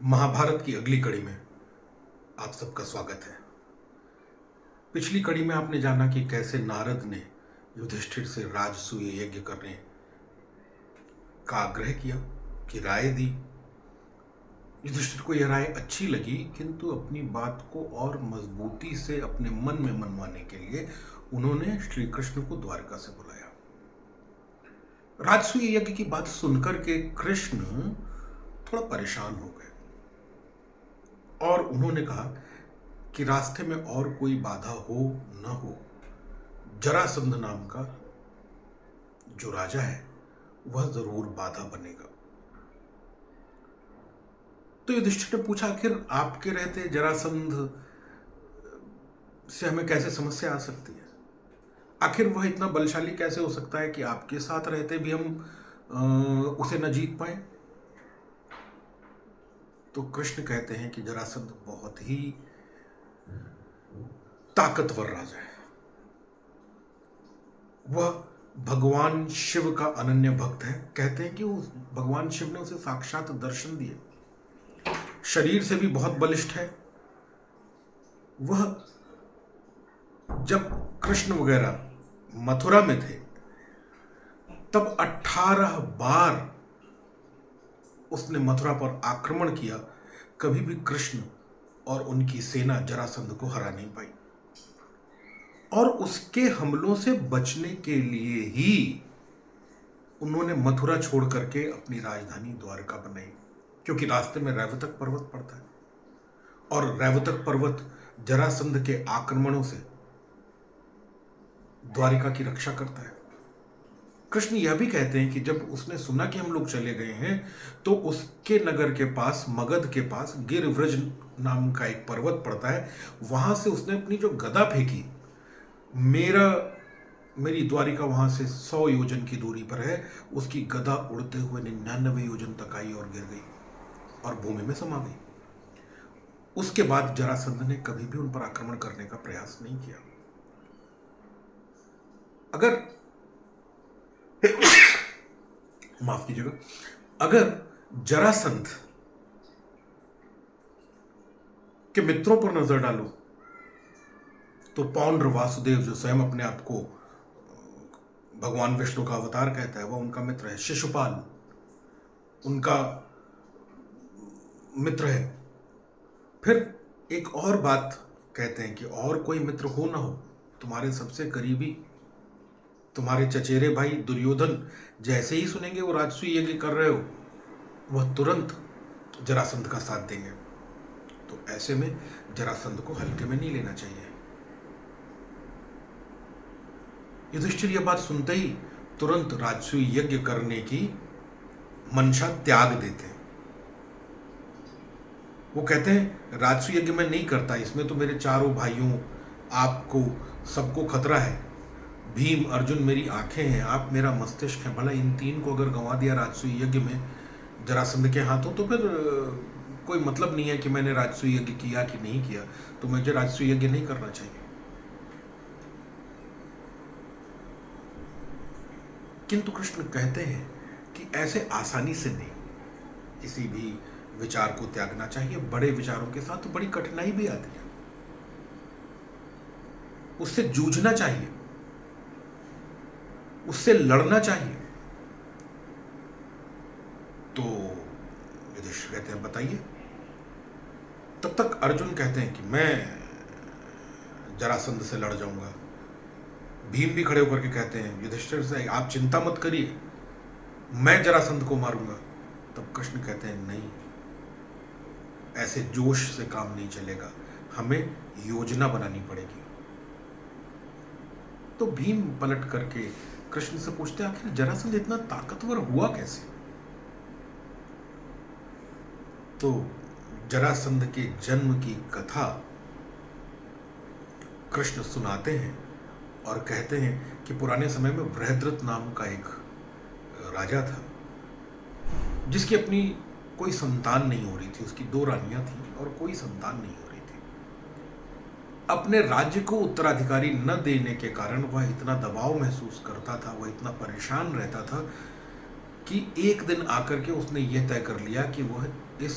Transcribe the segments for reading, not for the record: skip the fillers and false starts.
महाभारत की अगली कड़ी में आप सबका स्वागत है। पिछली कड़ी में आपने जाना कि कैसे नारद ने युधिष्ठिर से राजसूय यज्ञ करने का आग्रह किया, कि राय दी। युधिष्ठिर को यह राय अच्छी लगी, किंतु अपनी बात को और मजबूती से अपने मन में मनवाने के लिए उन्होंने श्री कृष्ण को द्वारका से बुलाया। राजसूय यज्ञ की बात सुनकर के कृष्ण थोड़ा परेशान हो गए और उन्होंने कहा कि रास्ते में और कोई बाधा हो न हो, जरासंध नाम का जो राजा है वह जरूर बाधा बनेगा। तो युधिष्ठिर ने पूछा, आखिर आपके रहते जरासंध से हमें कैसे समस्या आ सकती है? आखिर वह इतना बलशाली कैसे हो सकता है कि आपके साथ रहते भी हम उसे न जीत पाए? तो कृष्ण कहते हैं कि जरासंध बहुत ही ताकतवर राजा है। वह भगवान शिव का अनन्य भक्त है। कहते हैं कि भगवान शिव ने उसे साक्षात दर्शन दिए। शरीर से भी बहुत बलिष्ठ है। वह जब कृष्ण वगैरह मथुरा में थे तब 18 बार उसने मथुरा पर आक्रमण किया, कभी भी कृष्ण और उनकी सेना जरासंध को हरा नहीं पाई। और उसके हमलों से बचने के लिए ही उन्होंने मथुरा छोड़ करके अपनी राजधानी द्वारका बनाई, क्योंकि रास्ते में रैवतक पर्वत पड़ता है और रैवतक पर्वत जरासंध के आक्रमणों से द्वारिका की रक्षा करता है। कृष्ण यह भी कहते हैं कि जब उसने सुना कि हम लोग चले गए हैं तो उसके नगर के पास, मगध के पास गिरव्रज नाम का एक पर्वत पड़ता है, वहां से उसने अपनी जो गदा फेंकी, मेरी द्वारिका वहां से 100 योजन की दूरी पर है, उसकी गदा उड़ते हुए 99 योजन तक आई और गिर गई और भूमि में समा गई। उसके बाद जरासंध ने कभी भी उन पर आक्रमण करने का प्रयास नहीं किया। अगर माफ कीजिएगा, अगर जरासंध के मित्रों पर नजर डालो तो पौंड्र वासुदेव, जो स्वयं अपने आप को भगवान विष्णु का अवतार कहता है, वह उनका मित्र है। शिशुपाल उनका मित्र है। फिर एक और बात कहते हैं कि और कोई मित्र हो ना हो, तुम्हारे सबसे करीबी, तुम्हारे चचेरे भाई दुर्योधन जैसे ही सुनेंगे वो राजसूय यज्ञ कर रहे हो, वह तुरंत जरासंध का साथ देंगे। तो ऐसे में जरासंध को हल्के में नहीं लेना चाहिए। युधिष्ठिर यह बात सुनते ही तुरंत राजसूय यज्ञ करने की मंशा त्याग देते हैं। वो कहते हैं, राजसूय यज्ञ मैं नहीं करता, इसमें तो मेरे चारों भाइयों, आपको, सबको खतरा है। भीम, अर्जुन मेरी आंखें हैं, आप मेरा मस्तिष्क है। भला इन तीन को अगर गंवा दिया राजसूय यज्ञ में जरासंध के हाथों, तो फिर कोई मतलब नहीं है कि मैंने राजसूय यज्ञ किया कि नहीं किया, तो मुझे राजसूय यज्ञ नहीं करना चाहिए। किंतु कृष्ण कहते हैं कि ऐसे आसानी से नहीं, किसी भी विचार को त्यागना चाहिए। बड़े विचारों के साथ तो बड़ी कठिनाई भी आती है, उससे जूझना चाहिए, उससे लड़ना चाहिए। तो युधिष्ठिर कहते हैं, बताइए। तब तक अर्जुन कहते हैं कि मैं जरासंध से लड़ जाऊंगा। भीम भी खड़े होकर के कहते हैं युधिष्ठिर से, आप चिंता मत करिए, मैं जरासंध को मारूंगा। तब कृष्ण कहते हैं, नहीं, ऐसे जोश से काम नहीं चलेगा, हमें योजना बनानी पड़ेगी। तो भीम पलट करके कृष्ण से पूछते हैं, आखिर जरासंध इतना ताकतवर हुआ कैसे? तो जरासंध के जन्म की कथा कृष्ण सुनाते हैं और कहते हैं कि पुराने समय में बृहद्रथ नाम का एक राजा था, जिसकी अपनी कोई संतान नहीं हो रही थी। उसकी 2 रानियां थी और कोई संतान नहीं हो रही थी। अपने राज्य को उत्तराधिकारी न देने के कारण वह इतना दबाव महसूस करता था, वह इतना परेशान रहता था कि एक दिन आकर के उसने यह तय कर लिया कि वह इस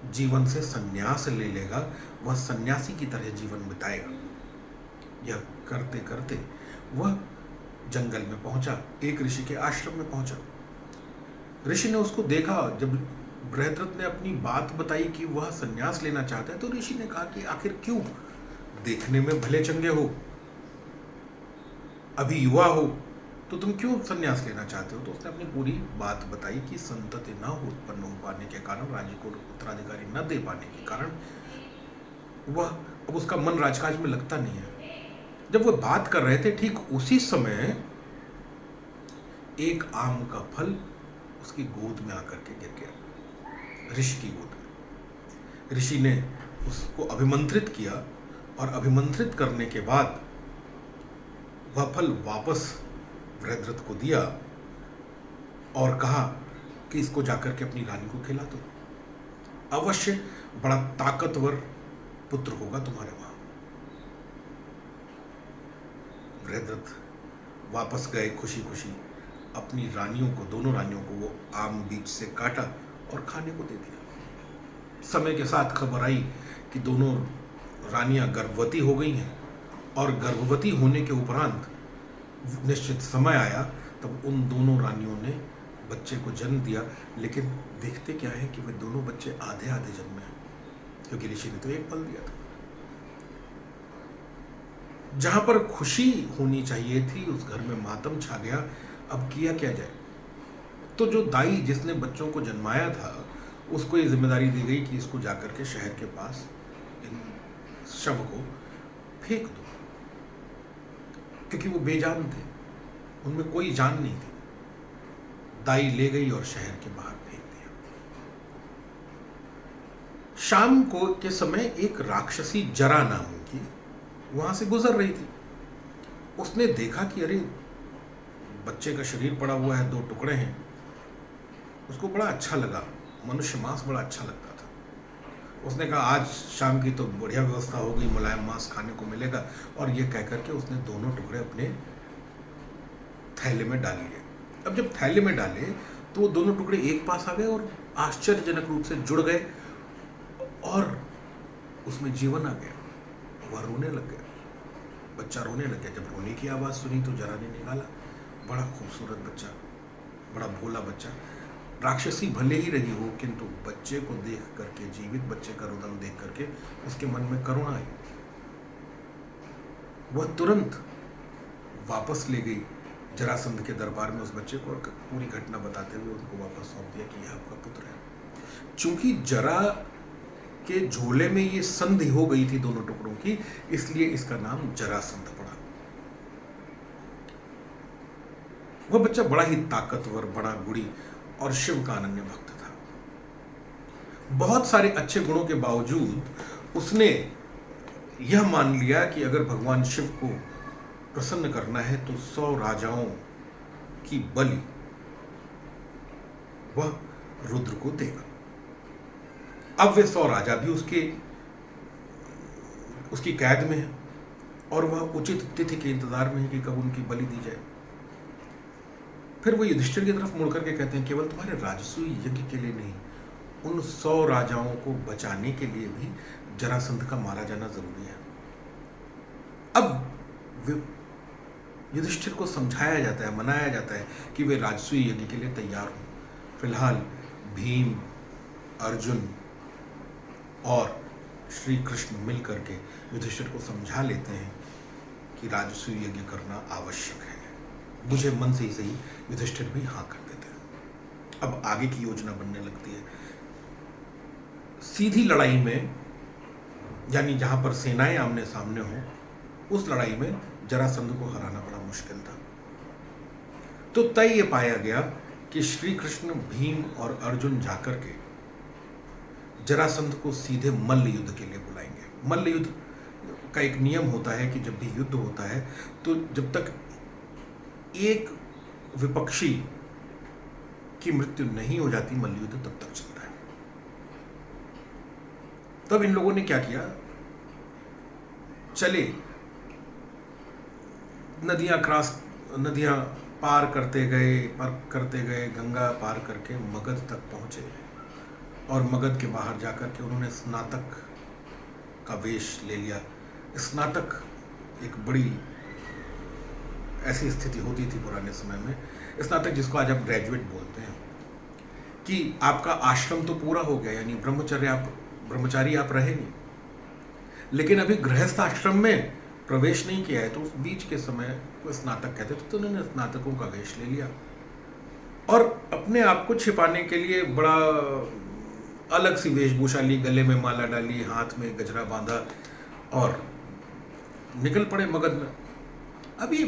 जीवन से संन्यास ले लेगा, वह सन्यासी की तरह जीवन बिताएगा। यह करते करते वह जंगल में पहुंचा, एक ऋषि के आश्रम में पहुंचा। ऋषि ने उसको देखा, जब बृहद्रथ ने अपनी बात बताई कि वह संन्यास लेना चाहता है, तो ऋषि ने कहा कि आखिर क्यों, देखने में भले चंगे हो, अभी युवा हो, तो तुम क्यों संन्यास लेना चाहते हो? तो उसने अपनी पूरी बात बताई कि संतति न उत्पन्न हो पाने के कारण, राज्य को उत्तराधिकारी न दे पाने के कारण वह, अब उसका मन राजकाज में लगता नहीं है। जब वह बात कर रहे थे, ठीक उसी समय एक आम का फल उसकी गोद में आकर के गिर गया, ऋषि की गोद में। ऋषि ने उसको अभिमंत्रित किया, और अभिमंत्रित करने के बाद वह फल वापस बृहद्रथ को दिया और कहा कि इसको जाकर के अपनी रानी को खिला दो, अवश्य बड़ा ताकतवर पुत्र होगा तुम्हारे वहां। बृहद्रथ वापस गए खुशी खुशी, अपनी रानियों को, दोनों रानियों को वो आम बीज से काटा और खाने को दे दिया। समय के साथ खबर आई कि दोनों रानियां गर्भवती हो गई हैं, और गर्भवती होने के उपरांत निश्चित समय आया, तब उन दोनों रानियों ने बच्चे को जन्म दिया। लेकिन देखते क्या है कि वे दोनों बच्चे आधे आधे जन्मे हैं, क्योंकि ऋषि ने तो एक फल दिया था। जहां पर खुशी होनी चाहिए थी, उस घर में मातम छा गया। अब किया क्या जाए? तो जो दाई जिसने बच्चों को जन्माया था, उसको ये जिम्मेदारी दी गई कि इसको जाकर के शहर के पास इन शव को फेंक दो, क्योंकि वो बेजान थे, उनमें कोई जान नहीं थी। दाई ले गई और शहर के बाहर फेंक दिया। शाम को के समय एक राक्षसी जरा नाम की वहां से गुजर रही थी। उसने देखा कि अरे, बच्चे का शरीर पड़ा हुआ है, 2 टुकड़े हैं। उसको बड़ा अच्छा लगा, मनुष्य मांस बड़ा अच्छा लगता था। उसने कहा आज शाम की तो बढ़िया व्यवस्था हो गई, मुलायम मांस खाने को मिलेगा, और ये कह करके उसने दोनों टुकड़े अपने थैले में डाल लिए। अब जब थैले में डाले तो वो दोनों टुकड़े एक पास आ गए और आश्चर्यजनक रूप से जुड़ गए, और उसमें जीवन आ गया। वह रोने लग गया, बच्चा रोने लग गया। जब रोने की आवाज़ सुनी तो जरा ने निकाला, बड़ा खूबसूरत बच्चा, बड़ा भोला बच्चा। राक्षसी भले ही रही हो, किंतु बच्चे को देख करके, जीवित बच्चे का रुदन देख करके उसके मन में करुणा आई। वह तुरंत वापस ले गई जरासंध के दरबार में उस बच्चे को, और पूरी घटना बताते हुए उनको वापस सौंप दिया कि यह आपका पुत्र है। चूंकि जरा के झोले में ये संधि हो गई थी दोनों टुकड़ों की, इसलिए इसका नाम जरासंध पड़ा। वह बच्चा बड़ा ही ताकतवर, बड़ा गुणी और शिव का अनन्य भक्त था। बहुत सारे अच्छे गुणों के बावजूद उसने यह मान लिया कि अगर भगवान शिव को प्रसन्न करना है तो 100 राजाओं की बलि वह रुद्र को देगा। अब वे 100 राजा भी उसकी कैद में है, और वह उचित तिथि के इंतजार में है कि कब उनकी बलि दी जाए। फिर वो युधिष्ठिर की तरफ मुड़ करके कहते हैं, केवल तुम्हारे राजसूय यज्ञ के लिए नहीं, उन 100 राजाओं को बचाने के लिए भी जरासंध का मारा जाना जरूरी है। अब युधिष्ठिर को समझाया जाता है, मनाया जाता है कि वे राजसूय यज्ञ के लिए तैयार हों। फिलहाल भीम, अर्जुन और श्री कृष्ण मिलकर के युधिष्ठिर को समझा लेते हैं कि राजसूय यज्ञ करना आवश्यक है। मुझे मन से ही सही, युधिष्ठिर भी हाँ कर देते हैं। अब आगे की योजना बनने लगती है। सीधी लड़ाई में, यानी जहां पर सेनाएं आमने सामने हो, उस लड़ाई में जरासंध को हराना बड़ा मुश्किल था। तो तय ये पाया गया कि श्री कृष्ण, भीम और अर्जुन जाकर के जरासंध को सीधे मल्ल युद्ध के लिए बुलाएंगे। मल्ल युद्ध का एक नियम होता है कि जब भी युद्ध होता है तो जब तक एक विपक्षी की मृत्यु नहीं हो जाती, मल्ल युद्ध तब तक चलता है। तब इन लोगों ने क्या किया, चले नदियां पार करते गए, गंगा पार करके मगध तक पहुंचे, और मगध के बाहर जाकर के उन्होंने स्नातक का वेश ले लिया। स्नातक एक बड़ी ऐसी स्थिति होती थी पुराने समय में, स्नातक जिसको आज आप ग्रेजुएट बोलते हैं, कि आपका आश्रम तो पूरा हो गया, यानी ब्रह्मचारी आप रहे नहीं, लेकिन अभी गृहस्थ आश्रम में प्रवेश नहीं किया है, तो उस बीच के समय को स्नातक कहते थे। तो उन्होंने स्नातकों का वेश ले लिया और अपने आप को छिपाने के लिए बड़ा अलग सी वेशभूषा ली, गले में माला डाली, हाथ में गजरा बांधा और निकल पड़े मगध में। अब ये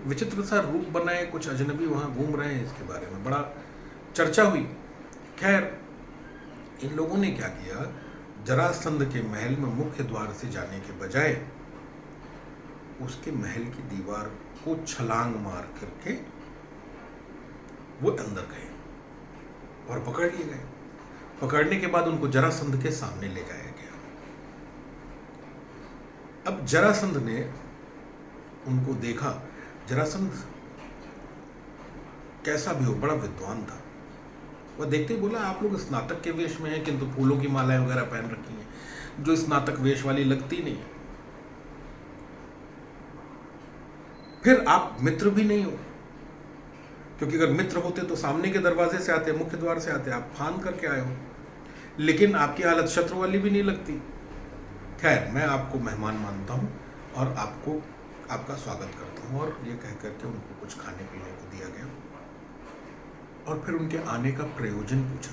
विचित्र सा रूप बनाए, कुछ अजनबी वहाँ घूम रहे हैं, इसके बारे में बड़ा चर्चा हुई। खैर, इन लोगों ने क्या किया, जरासंध के महल में मुख्य द्वार से जाने के बजाय उसके महल की दीवार को छलांग मार करके वो अंदर गए और पकड़ लिए गए। पकड़ने के बाद उनको जरासंध के सामने ले जाया गया। अब जरासंध ने उनको देखा। जरासंध कैसा भी हो, बड़ा विद्वान था। वह देखते ही बोला, आप लोग स्नातक के वेश में हैं, किंतु फूलों की मालाएं वगैरह पहन रखी हैं, जो स्नातक वेश वाली लगती नहीं है। फिर आप मित्र भी नहीं हो, क्योंकि अगर मित्र होते तो सामने के दरवाजे से आते, मुख्य द्वार से आते, आप फांद करके आए हो, लेकिन आपकी हालत शत्रु वाली भी नहीं लगती। खैर, मैं आपको मेहमान मानता हूं और आपका स्वागत करता हूं। और ये कह करके उनको कुछ खाने पीने को दिया गया और फिर उनके आने का प्रयोजन पूछा।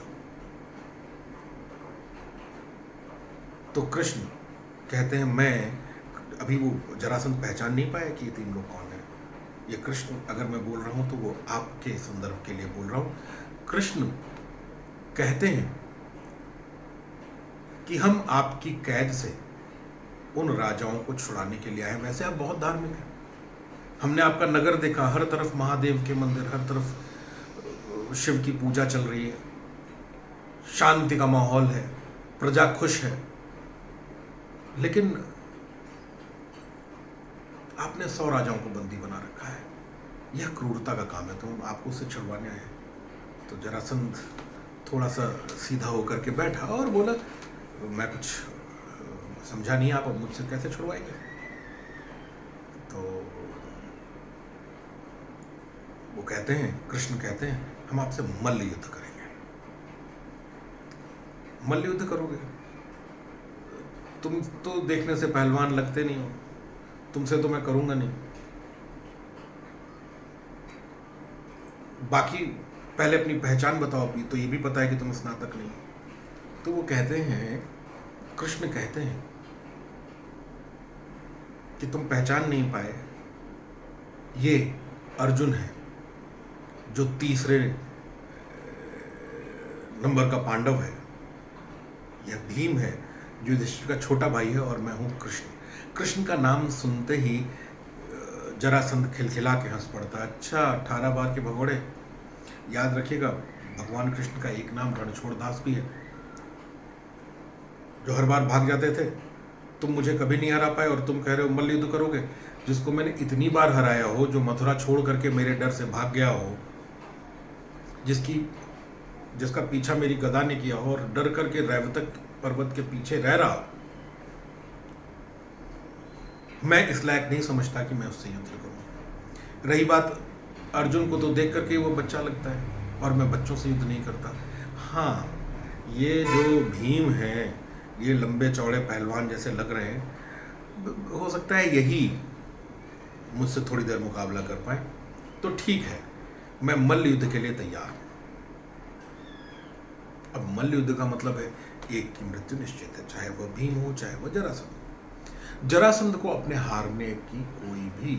तो कृष्ण कहते हैं, मैं अभी वो जरासंध पहचान नहीं पाया कि ये तीन लोग कौन है। ये कृष्ण, अगर मैं बोल रहा हूं तो वो आपके संदर्भ के लिए बोल रहा हूं। कृष्ण कहते हैं कि हम आपकी कैद से उन राजाओं को छुड़ाने के लिए आए हैं। वैसे आप बहुत धार्मिक हैं, हमने आपका नगर देखा, हर तरफ महादेव के मंदिर, हर तरफ शिव की पूजा चल रही है, शांति का माहौल है, प्रजा खुश है, लेकिन आपने 100 राजाओं को बंदी बना रखा है। यह क्रूरता का काम है, तो हम आपको उससे छुड़वाने आए हैं। तो जरासंध थोड़ा सा सीधा होकर के बैठा और बोला, मैं कुछ समझा नहीं, आप अब मुझसे कैसे छुड़वाएंगे। तो वो कहते हैं, कृष्ण कहते हैं, हम आपसे मल्ल युद्ध करेंगे। मल्ल युद्ध करोगे? तुम तो देखने से पहलवान लगते नहीं हो, तुमसे तो मैं करूंगा नहीं। बाकी पहले अपनी पहचान बताओ, अभी तो ये भी पता है कि तुम स्नातक नहीं। तो वो कहते हैं, कृष्ण कहते हैं कि तुम पहचान नहीं पाए, ये अर्जुन है जो तीसरे नंबर का पांडव है, यह भीम है जो युधिष्ठिर का छोटा भाई है, और मैं हूं कृष्ण। कृष्ण का नाम सुनते ही जरासंध खिलखिला के हंस पड़ता। अच्छा, 18 बार के भगोड़े। याद रखिएगा, भगवान कृष्ण का एक नाम रणछोड़दास भी है, जो हर बार भाग जाते थे। तुम मुझे कभी नहीं हरा पाए और तुम कह रहे हो मल्ल युद्ध करोगे। जिसको मैंने इतनी बार हराया हो, जो मथुरा छोड़ करके मेरे डर से भाग गया हो, जिसका पीछा मेरी गदा ने किया हो और डर करके रैवतक पर्वत के पीछे रह रहा, मैं इस लायक नहीं समझता कि मैं उससे युद्ध करूं। रही बात अर्जुन को, तो देख करके वो बच्चा लगता है और मैं बच्चों से युद्ध नहीं करता। हाँ, ये जो भीम है, ये लंबे चौड़े पहलवान जैसे लग रहे हैं, हो सकता है यही मुझसे थोड़ी देर मुकाबला कर पाए, तो ठीक है, मैं मल्ल युद्ध के लिए तैयार हूं। अब मल्ल युद्ध का मतलब है एक की मृत्यु निश्चित है, चाहे वह भीम हो, चाहे वह जरासंध। जरासंध को अपने हारने की कोई भी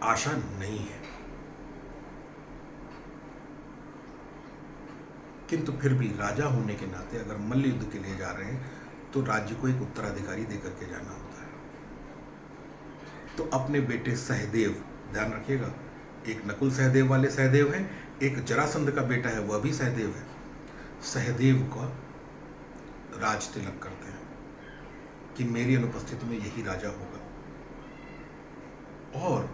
आशा नहीं है, किंतु फिर भी राजा होने के नाते अगर मल्ल युद्ध के लिए जा रहे हैं तो राज्य को एक उत्तराधिकारी देकर के जाना होता है। तो अपने बेटे सहदेव, ध्यान रखिएगा, एक नकुल सहदेव वाले सहदेव हैं, एक जरासंध का बेटा है, वह भी सहदेव है। सहदेव का राज तिलक करते हैं कि मेरी अनुपस्थिति में यही राजा होगा, और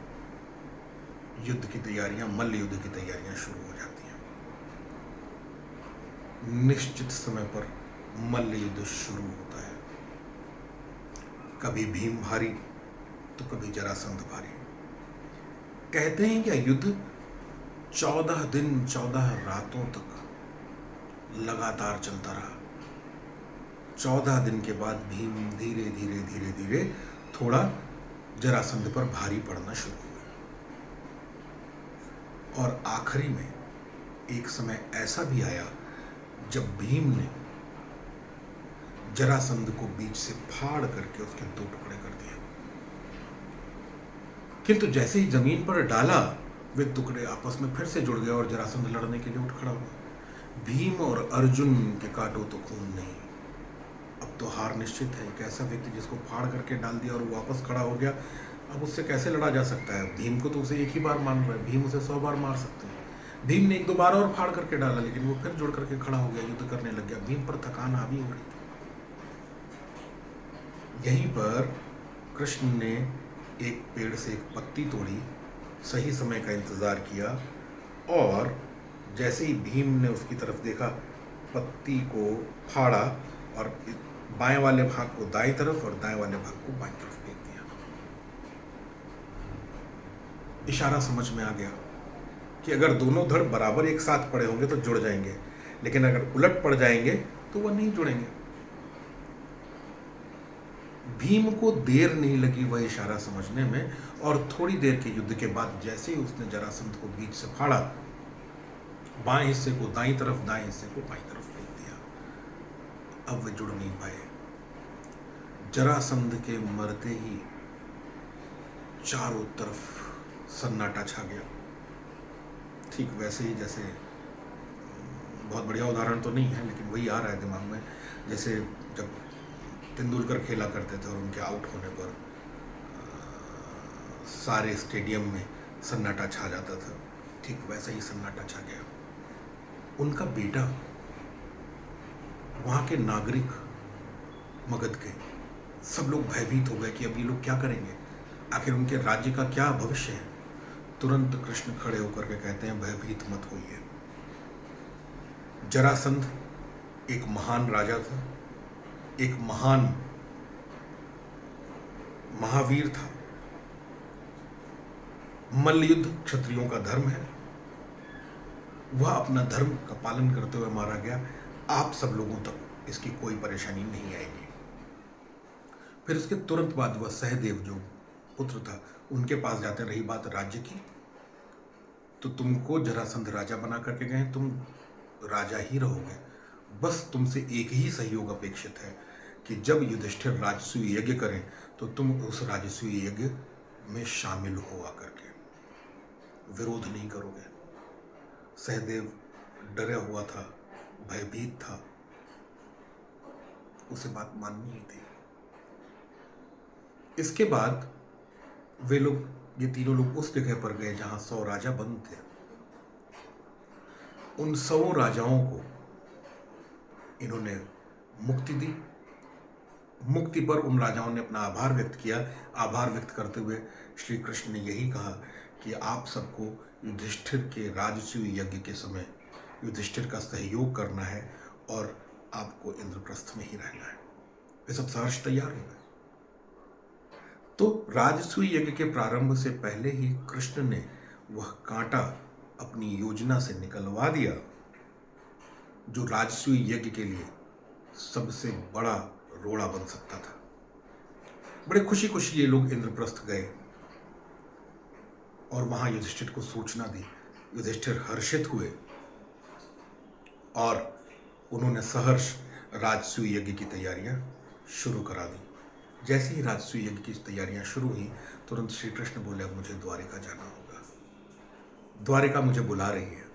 युद्ध की तैयारियां, मल्ल युद्ध की तैयारियां शुरू हो जाती हैं। निश्चित समय पर मल्ल युद्ध शुरू होता है। कभी भीम भारी तो कभी जरासंध भारी। कहते हैं कि युद्ध 14 दिन 14 रातों तक लगातार चलता रहा। 14 दिन के बाद भीम धीरे धीरे धीरे धीरे थोड़ा जरासंध पर भारी पड़ना शुरू हुआ, और आखिरी में एक समय ऐसा भी आया जब भीम ने जरासंध को बीच से फाड़ करके उसके 2 टुकड़े कर दिए। किंतु जैसे ही जमीन पर डाला, वे टुकड़े आपस में फिर से जुड़ गए और जरासंध लड़ने के लिए उठ खड़ा हुआ। भीम और अर्जुन के काटो तो खून नहीं। अब तो हार निश्चित है। एक ऐसा व्यक्ति जिसको फाड़ करके डाल दिया और वो वापस खड़ा हो गया, अब उससे कैसे लड़ा जा सकता है? भीम को तो उसे एक ही बार मान रहा है, भीम उसे 100 बार मार सकते हैं। भीम ने 1-2 बार और फाड़ करके डाला, लेकिन वो फिर जुड़ करके खड़ा हो गया, युद्ध करने लग गया। भीम पर थकान हावी हो रही थी। यहीं पर कृष्ण ने एक पेड़ से एक पत्ती तोड़ी, सही समय का इंतजार किया, और जैसे ही भीम ने उसकी तरफ देखा, पत्ती को फाड़ा और बाएं वाले भाग को दाईं तरफ और दाएं वाले भाग को बाईं तरफ फेंक दिया। इशारा समझ में आ गया कि अगर दोनों धड़ बराबर एक साथ पड़े होंगे तो जुड़ जाएंगे, लेकिन अगर उलट पड़ जाएंगे तो वह नहीं जुड़ेंगे। भीम को देर नहीं लगी वह इशारा समझने में, और थोड़ी देर के युद्ध के बाद जैसे ही उसने जरासंध को बीच से फाड़ा, बाएं हिस्से को दाईं तरफ, दाएं हिस्से को बाईं तरफ फेंक दिया। अब वे जुड़ नहीं पाए। जरासंध के मरते ही चारों तरफ सन्नाटा छा गया। ठीक वैसे ही जैसे, बहुत बढ़िया उदाहरण तो नहीं है लेकिन वही आ रहा है दिमाग में, जैसे जब तेंदुलकर खेला करते थे और उनके आउट होने पर सारे स्टेडियम में सन्नाटा छा जाता था, ठीक वैसा ही सन्नाटा छा गया। उनका बेटा, वहाँ के नागरिक मगध के सब लोग भयभीत हो गए कि अब ये लोग क्या करेंगे, आखिर उनके राज्य का क्या भविष्य है। तुरंत कृष्ण खड़े होकर के कहते हैं, भयभीत मत होइए। जरासंध एक महान राजा था, एक महान महावीर था। मल्लयुद्ध क्षत्रियों का धर्म है, वह अपना धर्म का पालन करते हुए मारा गया। आप सब लोगों तक इसकी कोई परेशानी नहीं आएगी। फिर उसके तुरंत बाद वह सहदेव जो पुत्र था उनके पास जाते। रही बात राज्य की, तो तुमको जरासंध राजा बना करके गए, तुम राजा ही रहोगे। बस तुमसे एक ही सहयोग अपेक्षित है कि जब युधिष्ठिर राजसूय यज्ञ करें तो तुम उस राजसूय यज्ञ में शामिल हो आकर के, विरोध नहीं करोगे। सहदेव डरा हुआ था, भयभीत था, उसे बात माननी ही थी। इसके बाद वे लोग, ये तीनों लोग उस जगह पर गए जहां 100 राजा बंद थे। उन 100 राजाओं को इन्होंने मुक्ति दी। मुक्ति पर उन राजाओं ने अपना आभार व्यक्त किया। आभार व्यक्त करते हुए श्री कृष्ण ने यही कहा कि आप सबको युधिष्ठिर के राजसूय यज्ञ के समय युधिष्ठिर का सहयोग करना है और आपको इंद्रप्रस्थ में ही रहना है। वे सब सहर्ष तैयार हो गए। तो राजसूय यज्ञ के प्रारंभ से पहले ही कृष्ण ने वह कांटा अपनी योजना से निकलवा दिया जो राजसूय यज्ञ के लिए सबसे बड़ा रोड़ा बन सकता था। बड़े खुशी खुशी ये लोग इंद्रप्रस्थ गए और वहां युधिष्ठिर को सूचना दी। युधिष्ठिर हर्षित हुए और उन्होंने सहर्ष राजसूय यज्ञ की तैयारियां शुरू करा दी। जैसे ही राजसूय यज्ञ की तैयारियां शुरू हुई, तुरंत श्री कृष्ण बोले, अब मुझे द्वारिका जाना होगा, द्वारिका मुझे बुला रही है।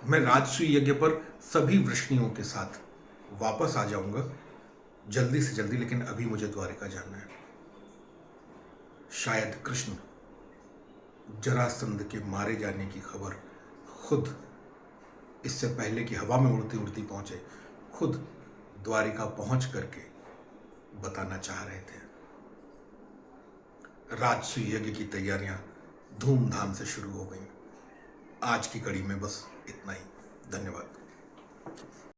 मैं राजसूय यज्ञ पर सभी वृष्णियों के साथ वापस आ जाऊंगा जल्दी से जल्दी, लेकिन अभी मुझे द्वारिका जाना है। शायद कृष्ण जरासंध के मारे जाने की खबर खुद, इससे पहले कि हवा में उड़ती उड़ती पहुंचे, खुद द्वारिका पहुंच करके बताना चाह रहे थे। राजसूय यज्ञ की तैयारियां धूमधाम से शुरू हो गई। आज की कड़ी में बस इतना ही।